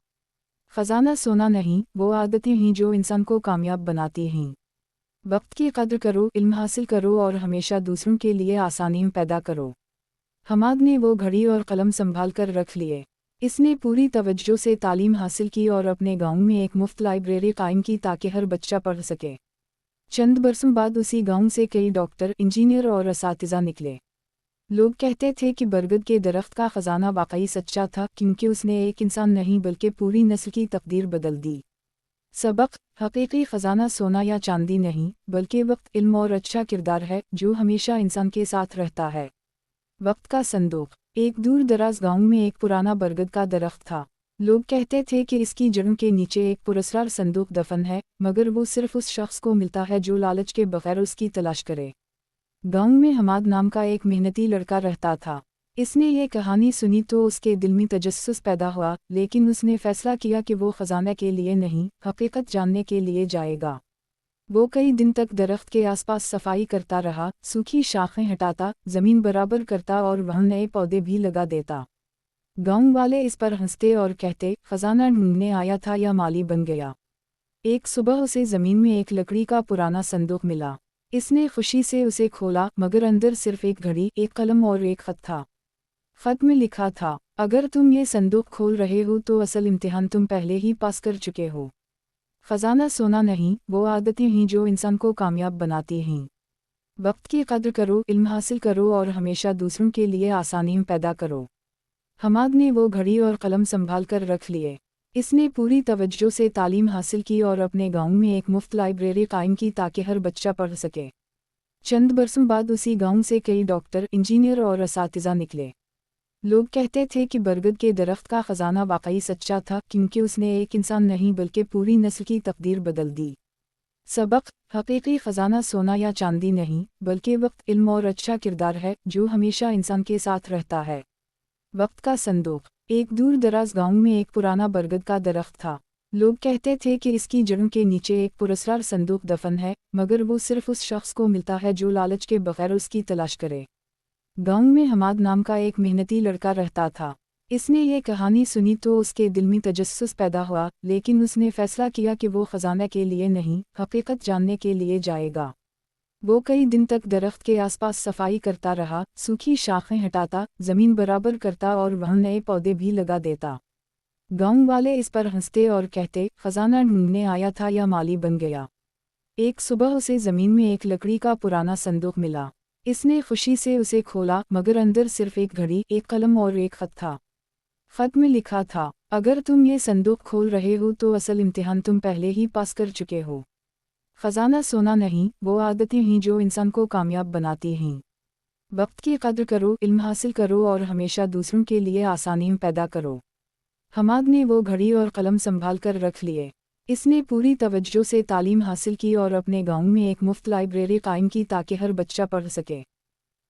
खजाना सोना नहीं, वो आदतें हैं जो इंसान को कामयाब बनाती हैं। वक्त की कद्र करो, इल्म हासिल करो और हमेशा दूसरों के लिए आसानी पैदा करो। हमाद ने वो घड़ी और कलम संभाल कर रख लिए। इसने पूरी तवज्जो से तालीम हासिल की और अपने गांव में एक मुफ्त लाइब्रेरी कायम की ताकि हर बच्चा पढ़ सके। चंद बरसों बाद उसी गांव से कई डॉक्टर, इंजीनियर और असातिज़ा निकले। लोग कहते थे कि बरगद के दरख्त का खजाना वाकई सच्चा था, क्योंकि उसने एक इंसान नहीं बल्कि पूरी नस्ल की तकदीर बदल दी। सबक। हकीकी खजाना सोना या चांदी नहीं बल्कि वक्त, इल्म और अच्छा किरदार है जो हमेशा इंसान के साथ रहता है। वक्त का संदूक। एक दूर दराज गांव में एक पुराना बरगद का दरख्त था। लोग कहते थे कि इसकी जड़ों के नीचे एक पुरस्कार संदूक दफन है, मगर वो सिर्फ उस शख्स को मिलता है जो लालच के बगैर उसकी तलाश करे। गांव में हमाद नाम का एक मेहनती लड़का रहता था। इसने ये कहानी सुनी तो उसके दिल में तजस्सुस पैदा हुआ, लेकिन उसने फैसला किया कि वो खजाना के लिए नहीं, हकीकत जानने के लिए जाएगा। वो कई दिन तक दरख्त के आसपास सफाई करता रहा, सूखी शाखें हटाता, जमीन बराबर करता और वहाँ नए पौधे भी लगा देता। गांव वाले इस पर हंसते और कहते, खजाना ढूंढने आया था या माली बन गया। एक सुबह उसे जमीन में एक लकड़ी का पुराना संदूक मिला। इसने खुशी से उसे खोला, मगर अंदर सिर्फ एक घड़ी, एक कलम और एक खत था। खत में लिखा था, अगर तुम ये संदूक खोल रहे हो तो असल इम्तिहान तुम पहले ही पास कर चुके हो। खजाना सोना नहीं, वो आदतें हैं जो इंसान को कामयाब बनाती हैं। वक्त की कद्र करो, इल्म हासिल करो और हमेशा दूसरों के लिए आसानी पैदा करो। हमाद ने वो घड़ी और कलम संभाल कर रख लिए। इसने पूरी तवज्जो से तालीम हासिल की और अपने गांव में एक मुफ्त लाइब्रेरी कायम की ताकि हर बच्चा पढ़ सके। चंद बरसों बाद उसी गांव से कई डॉक्टर, इंजीनियर और असातिज़ा निकले। लोग कहते थे कि बरगद के दरख्त का खजाना वाकई सच्चा था, क्योंकि उसने एक इंसान नहीं बल्कि पूरी नस्ल की तकदीर बदल दी। सबक। हकीकी खजाना सोना या चांदी नहीं बल्कि वक्त, इल्म और अच्छा किरदार है जो हमेशा इंसान के साथ रहता है। वक्त का संदूक। एक दूर दराज गांव में एक पुराना बरगद का दरख्त था। लोग कहते थे कि इसकी जड़ों के नीचे एक पुरस्कार संदूक दफन है, मगर वो सिर्फ उस शख्स को मिलता है जो लालच के बगैर उसकी तलाश करे। गांव में हमाद नाम का एक मेहनती लड़का रहता था। इसने ये कहानी सुनी तो उसके दिल में तजस्सुस पैदा हुआ, लेकिन उसने फैसला किया कि वो खजाना के लिए नहीं, हकीकत जानने के लिए जाएगा। वो कई दिन तक दरख्त के आसपास सफाई करता रहा, सूखी शाखें हटाता, जमीन बराबर करता और वहाँ नए पौधे भी लगा देता। गांव वाले इस पर हंसते और कहते, खजाना ढूंढने आया था या माली बन गया। एक सुबह उसे जमीन में एक लकड़ी का पुराना संदूक मिला। इसने खुशी से उसे खोला, मगर अंदर सिर्फ एक घड़ी, एक कलम और एक खत था। खत में लिखा था, अगर तुम ये संदूक खोल रहे हो तो असल इम्तिहान तुम पहले ही पास कर चुके हो। खजाना सोना नहीं, वो आदतें हैं जो इंसान को कामयाब बनाती हैं। वक्त की कद्र करो, इल्म हासिल करो और हमेशा दूसरों के लिए आसानी पैदा करो। हमाद ने वो घड़ी और कलम संभाल कर रख लिए। इसने पूरी तवज्जो से तालीम हासिल की और अपने गांव में एक मुफ्त लाइब्रेरी कायम की ताकि हर बच्चा पढ़ सके।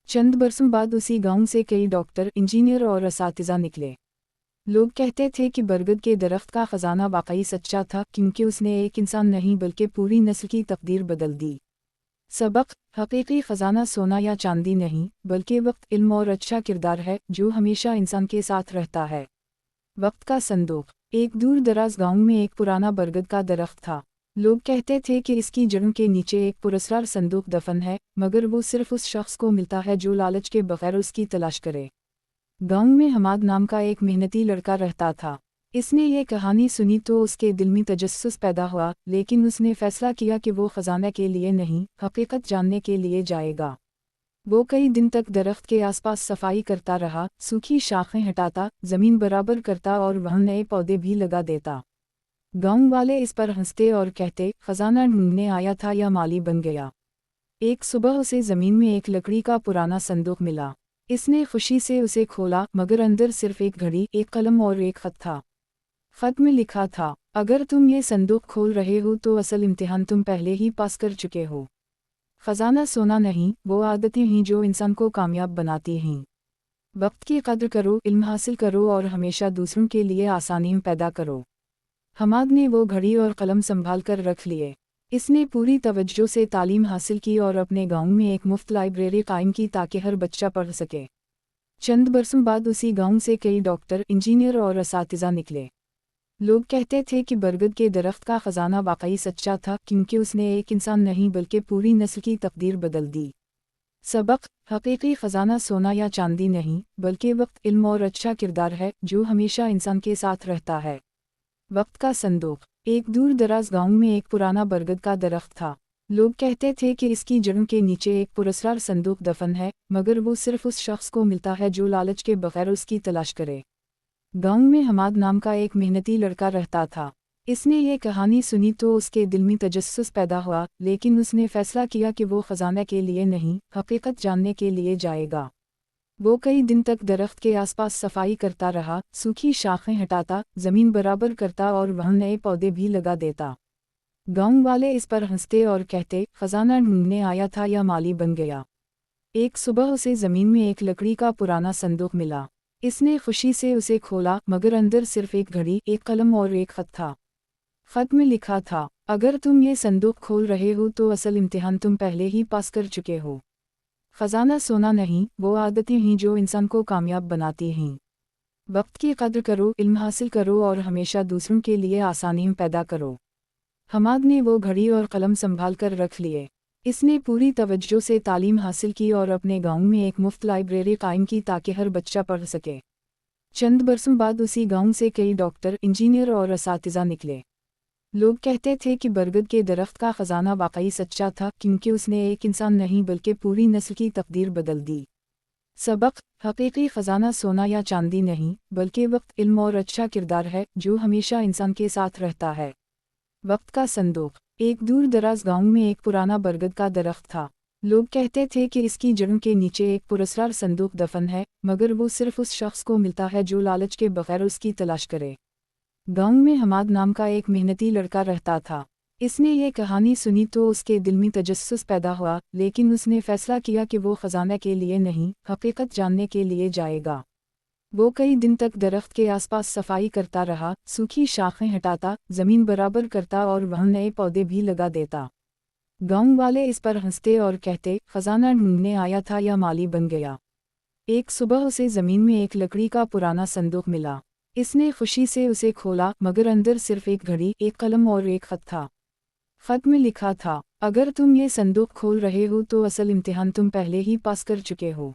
चंद बरसों बाद उसी गांव से कई डॉक्टर, इंजीनियर और असातिज़ा निकले। लोग कहते थे कि बरगद के दरख्त का खजाना वाकई सच्चा था, क्योंकि उसने एक इंसान नहीं बल्कि पूरी नस्ल की तकदीर बदल दी। सबक। हकीकी खजाना सोना या चांदी नहीं बल्कि वक्त, इल्म और अच्छा किरदार है जो हमेशा इंसान के साथ रहता है। वक्त का संदूक। एक दूर दराज गांव में एक पुराना बरगद का दरख्त था। लोग कहते थे कि इसकी जड़ों के नीचे एक पुरस्कार संदूक दफन है, मगर वो सिर्फ उस शख्स को मिलता है जो लालच के बगैर उसकी तलाश करे। गांव में हमाद नाम का एक मेहनती लड़का रहता था। इसने ये कहानी सुनी तो उसके दिल में तजस्सुस पैदा हुआ, लेकिन उसने फैसला किया कि वो खजाना के लिए नहीं, हकीकत जानने के लिए जाएगा। वो कई दिन तक दरख्त के आसपास सफाई करता रहा, सूखी शाखें हटाता, जमीन बराबर करता और वहाँ नए पौधे भी लगा देता। गांव वाले इस पर हंसते और कहते, खजाना ढूंढने आया था या माली बन गया। एक सुबह उसे जमीन में एक लकड़ी का पुराना संदूक मिला। इसने खुशी से उसे खोला, मगर अंदर सिर्फ एक घड़ी, एक कलम और एक खत था। खत में लिखा था, अगर तुम ये संदूक खोल रहे हो तो असल इम्तिहान तुम पहले ही पास कर चुके हो। खजाना सोना नहीं, वो आदतें हैं जो इंसान को कामयाब बनाती हैं। वक्त की कद्र करो, इल्म हासिल करो और हमेशा दूसरों के लिए आसानी पैदा करो। हमाद ने वो घड़ी और कलम संभाल कर रख लिए। इसने पूरी तवज्जो से तालीम हासिल की और अपने गांव में एक मुफ्त लाइब्रेरी कायम की ताकि हर बच्चा पढ़ सके। चंद बरसों बाद उसी गांव से कई डॉक्टर, इंजीनियर और असातिज़ा निकले। लोग कहते थे कि बरगद के दरख्त का खजाना वाकई सच्चा था, क्योंकि उसने एक इंसान नहीं बल्कि पूरी नस्ल की तकदीर बदल दी। सबक: हकीकी खजाना सोना या चांदी नहीं, बल्कि वक्त, इल्म और अच्छा किरदार है, जो हमेशा इंसान के साथ रहता है। वक्त का संदूक: एक दूर दराज गांव में एक पुराना बरगद का दरख्त था। लोग कहते थे कि इसकी जड़ों के नीचे एक पुरस्कार संदूक दफन है, मगर वो सिर्फ उस शख्स को मिलता है जो लालच के बगैर उसकी तलाश करे। गांव में हमाद नाम का एक मेहनती लड़का रहता था। इसने ये कहानी सुनी तो उसके दिल में तजस्सुस पैदा हुआ, लेकिन उसने फैसला किया कि वो खजाना के लिए नहीं, हकीकत जानने के लिए जाएगा। वो कई दिन तक दरख्त के आसपास सफाई करता रहा, सूखी शाखें हटाता, जमीन बराबर करता और वहाँ नए पौधे भी लगा देता। गांव वाले इस पर हंसते और कहते, खजाना ढूंढने आया था या माली बन गया। एक सुबह उसे जमीन में एक लकड़ी का पुराना संदूक मिला। इसने खुशी से उसे खोला, मगर अंदर सिर्फ एक घड़ी, एक कलम और एक खत था। खत में लिखा था, अगर तुम ये संदूक खोल रहे हो तो असल इम्तिहान तुम पहले ही पास कर चुके हो। खजाना सोना नहीं, वो आदतें हैं जो इंसान को कामयाब बनाती हैं। वक्त की कद्र करो, इल्म हासिल करो और हमेशा दूसरों के लिए आसानी पैदा करो। हमाद ने वो घड़ी और कलम संभाल कर रख लिए। इसने पूरी तवज्जो से तालीम हासिल की और अपने गांव में एक मुफ्त लाइब्रेरी कायम की ताकि हर बच्चा पढ़ सके। चंद बरसों बाद उसी गांव से कई डॉक्टर, इंजीनियर और असातिज़ा निकले। लोग कहते थे कि बरगद के दरख्त का खजाना वाकई सच्चा था, क्योंकि उसने एक इंसान नहीं बल्कि पूरी नस्ल की तकदीर बदल दी। सबक: हकीकी खजाना सोना या चांदी नहीं, बल्कि वक्त, इल्म और अच्छा किरदार है, जो हमेशा इंसान के साथ रहता है। वक्त का संदूक: एक दूर दराज गांव में एक पुराना बरगद का दरख्त था। लोग कहते थे कि इसकी जड़ों के नीचे एक पुरस्कार संदूक दफन है, मगर वो सिर्फ उस शख्स को मिलता है जो लालच के बगैर उसकी तलाश करे। गांव में हमाद नाम का एक मेहनती लड़का रहता था। इसने ये कहानी सुनी तो उसके दिल में तजस्सुस पैदा हुआ, लेकिन उसने फैसला किया कि वो खजाना के लिए नहीं, हकीकत जानने के लिए जाएगा। वो कई दिन तक दरख्त के आसपास सफाई करता रहा, सूखी शाखें हटाता, जमीन बराबर करता और वहाँ नए पौधे भी लगा देता। गांव वाले इस पर हंसते और कहते, खजाना ढूंढने आया था या माली बन गया। एक सुबह उसे जमीन में एक लकड़ी का पुराना संदूक मिला। इसने खुशी से उसे खोला, मगर अंदर सिर्फ एक घड़ी, एक कलम और एक खत था। खत में लिखा था, अगर तुम ये संदूक खोल रहे हो तो असल इम्तिहान तुम पहले ही पास कर चुके हो।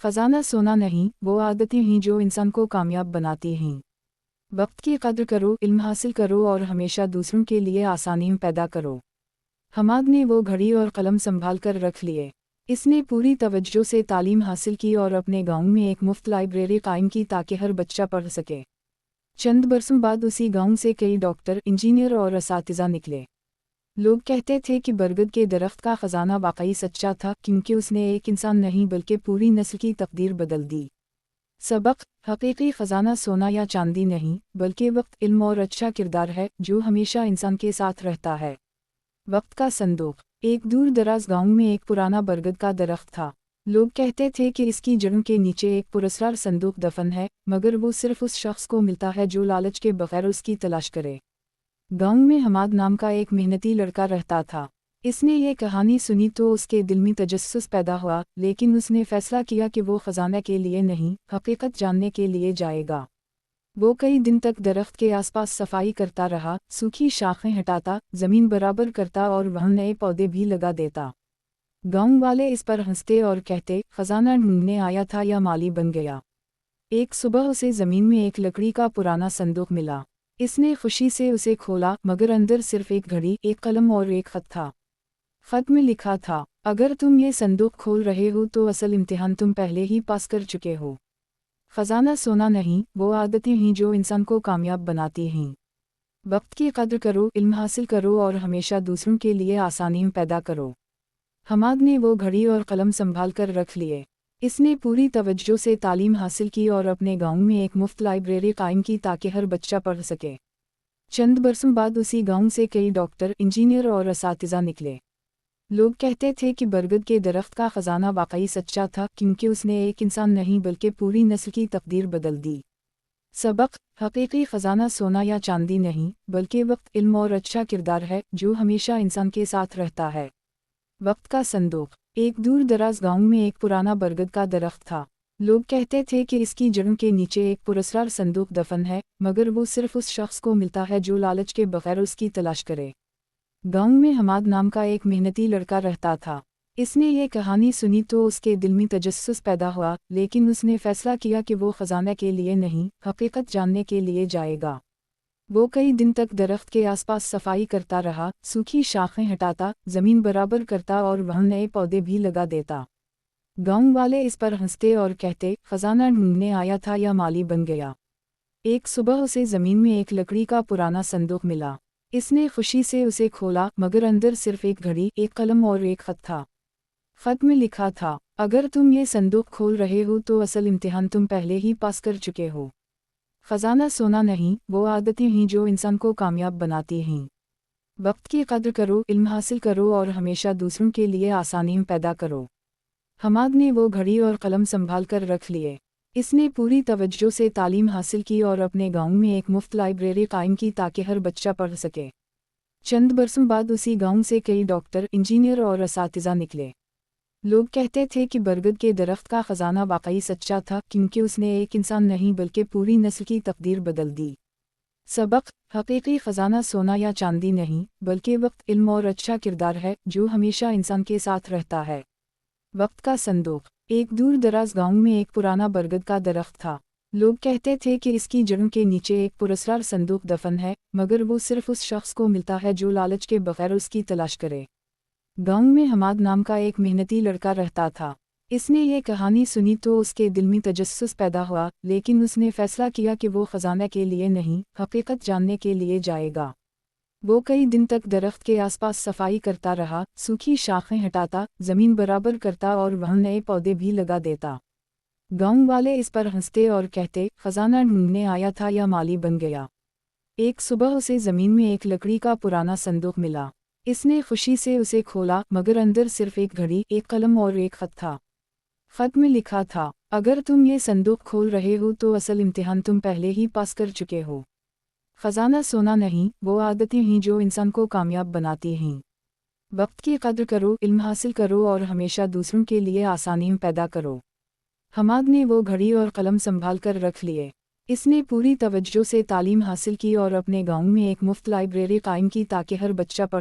खजाना सोना नहीं, वो आदतें हैं जो इंसान को कामयाब बनाती हैं। वक्त की कद्र करो, इल्म हासिल करो और हमेशा दूसरों के लिए आसानी पैदा करो। हमाद ने वो घड़ी और कलम संभाल कर रख लिए। इसने पूरी तवज्जो से तालीम हासिल की और अपने गांव में एक मुफ्त लाइब्रेरी कायम की ताकि हर बच्चा पढ़ सके। चंद बरसों बाद उसी गांव से कई डॉक्टर, इंजीनियर और असातिज़ा निकले। लोग कहते थे कि बरगद के दरख्त का खजाना वाकई सच्चा था, क्योंकि उसने एक इंसान नहीं बल्कि पूरी नस्ल की तकदीर बदल दी। सबक: हकीकी खजाना सोना या चांदी नहीं, बल्कि वक्त, इल्म और अच्छा किरदार है, जो हमेशा इंसान के साथ रहता है। वक्त का संदूक: एक दूर दराज गांव में एक पुराना बरगद का दरख्त था। लोग कहते थे कि इसकी जड़ों के नीचे एक पुरस्कार संदूक दफन है, मगर वो सिर्फ उस शख्स को मिलता है जो लालच के बगैर उसकी तलाश करे। गांव में हमाद नाम का एक मेहनती लड़का रहता था। इसने ये कहानी सुनी तो उसके दिल में तजस्सुस पैदा हुआ, लेकिन उसने फैसला किया कि वो खजाना के लिए नहीं, हकीकत जानने के लिए जाएगा। वो कई दिन तक दरख्त के आसपास सफाई करता रहा, सूखी शाखें हटाता, जमीन बराबर करता और वहाँ नए पौधे भी लगा देता। गांव वाले इस पर हंसते और कहते, खजाना ढूंढने आया था या माली बन गया। एक सुबह उसे जमीन में एक लकड़ी का पुराना संदूक मिला। इसने खुशी से उसे खोला, मगर अंदर सिर्फ एक घड़ी, एक कलम और एक खत था। खत में लिखा था, अगर तुम ये संदूक खोल रहे हो तो असल इम्तिहान तुम पहले ही पास कर चुके हो। खजाना सोना नहीं, वो आदतें हैं जो इंसान को कामयाब बनाती हैं। वक्त की कद्र करो, इल्म हासिल करो और हमेशा दूसरों के लिए आसानी पैदा करो। हमाद ने वो घड़ी और कलम संभाल कर रख लिए। इसने पूरी तवज्जो से तालीम हासिल की और अपने गांव में एक मुफ्त लाइब्रेरी कायम की ताकि हर बच्चा पढ़ सके। चंद बरसों बाद उसी गांव से कई डॉक्टर, इंजीनियर और असातिज़ा निकले। लोग कहते थे कि बरगद के दरख्त का ख़जाना वाकई सच्चा था, क्योंकि उसने एक इंसान नहीं बल्कि पूरी नस्ल की तकदीर बदल दी। सबक: हकीकी ख़जाना सोना या चांदी नहीं, बल्कि वक्त, इल्म और अच्छा किरदार है जो हमेशा इंसान के साथ रहता है। वक्त का संदूक। एक दूर दराज गांव में एक पुराना बरगद का दरख्त था। लोग कहते थे कि इसकी जड़ों के नीचे एक पुरस्कार संदूक दफन है, मगर वो सिर्फ उस शख्स को मिलता है जो लालच के बगैर उसकी तलाश करे। गांव में हमाद नाम का एक मेहनती लड़का रहता था। इसने ये कहानी सुनी तो उसके दिल में तजस्सुस पैदा हुआ, लेकिन उसने फैसला किया कि वो खजाने के लिए नहीं, हकीकत जानने के लिए जाएगा। वो कई दिन तक दरख्त के आसपास सफाई करता रहा, सूखी शाखें हटाता, जमीन बराबर करता और वहाँ नए पौधे भी लगा देता। गांव वाले इस पर हंसते और कहते, खजाना ढूंढने आया था या माली बन गया। एक सुबह उसे जमीन में एक लकड़ी का पुराना संदूक मिला। इसने खुशी से उसे खोला, मगर अंदर सिर्फ एक घड़ी, एक कलम और एक खत था। खत में लिखा था, अगर तुम ये संदूक खोल रहे हो तो असल इम्तिहान तुम पहले ही पास कर चुके हो। खजाना सोना नहीं, वो आदतें हैं जो इंसान को कामयाब बनाती हैं। वक्त की कद्र करो, इल्म हासिल करो और हमेशा दूसरों के लिए आसानी पैदा करो। हमाद ने वो घड़ी और कलम संभाल कर रख लिए। इसने पूरी तवज्जो से तालीम हासिल की और अपने गांव में एक मुफ्त लाइब्रेरी कायम की ताकि हर बच्चा पढ़ सके। चंद बरसों बाद उसी गांव से कई डॉक्टर, इंजीनियर और असातिज़ा निकले। लोग कहते थे कि बरगद के दरख्त का खजाना वाकई सच्चा था, क्योंकि उसने एक इंसान नहीं बल्कि पूरी नस्ल की तकदीर बदल दी। सबक: हकीकी खजाना सोना या चांदी नहीं, बल्कि वक्त, इल्म और अच्छा किरदार है जो हमेशा इंसान के साथ रहता है। वक्त का संदूक। एक दूर दराज गांव में एक पुराना बरगद का दरख्त था। लोग कहते थे कि इसकी जड़ों के नीचे एक पुरस्कार संदूक दफन है, मगर वो सिर्फ उस शख्स को मिलता है जो लालच के बगैर उसकी तलाश करे। गांव में हमाद नाम का एक मेहनती लड़का रहता था। इसने ये कहानी सुनी तो उसके दिल में तजस्सुस पैदा हुआ, लेकिन उसने फैसला किया कि वो खजाने के लिए नहीं, हकीकत जानने के लिए जाएगा। वो कई दिन तक दरख्त के आसपास सफाई करता रहा, सूखी शाखें हटाता, जमीन बराबर करता और वहाँ नए पौधे भी लगा देता। गांव वाले इस पर हंसते और कहते, खजाना ढूंढने आया था या माली बन गया। एक सुबह उसे जमीन में एक लकड़ी का पुराना संदूक मिला। इसने खुशी से उसे खोला, मगर अंदर सिर्फ एक घड़ी, एक कलम और एक खत था। खत में लिखा था, अगर तुम ये संदूक खोल रहे हो तो असल इम्तिहान तुम पहले ही पास कर चुके हो। खजाना सोना नहीं, वो आदतें हैं जो इंसान को कामयाब बनाती हैं। वक्त की कद्र करो, इल्म हासिल करो और हमेशा दूसरों के लिए आसानी पैदा करो। हमाद ने वो घड़ी और कलम संभाल कर रख लिए। इसने पूरी तवज्जो से तालीम हासिल की और अपने गांव में एक मुफ्त लाइब्रेरी कायम की ताकि हर बच्चा पढ़